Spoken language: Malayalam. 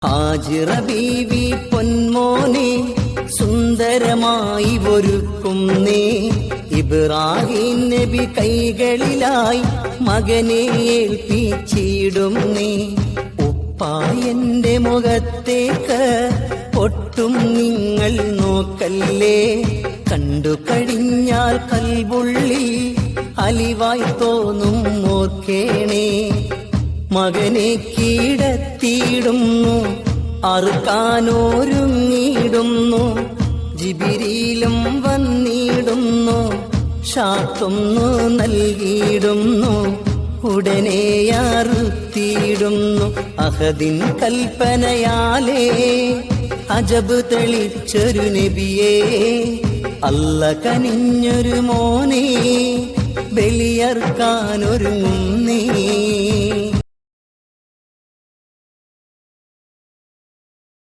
ഹാജിറ ബീവി പൊന്മോനെ സുന്ദരമായി ഒരുക്കുന്നേ. ഇബ്രാഹിം നബി കൈകളിലായി മകനെ ഏൽപ്പിച്ചിടുന്നേ. ഉപ്പായന്റെ മുഖത്തേക്ക് ഒട്ടും നിങ്ങൾ നോക്കല്ലേ. കണ്ടു കഴിഞ്ഞാൽ കൽബുള്ളിൽ അലിവായി തോന്നും ഓർക്കേണേ. മകനെ കീഴത്തിയിടുന്നു, അറുക്കാനോരുങ്ങിയിടുന്നു. ജിബിരിയിലും വന്നിടുന്നു, ഷാത്തൊന്നു നൽകിയിടുന്നു. ഉടനെ അറുത്തിയിടുന്നു. അഹദിൻ കൽപ്പനയാലേ അജബ് തെളിച്ചൊരു നബിയേ. അല്ല കനിഞ്ഞൊരു മോനെ ബലിയർക്കാനൊരുങ്ങുന്നേ.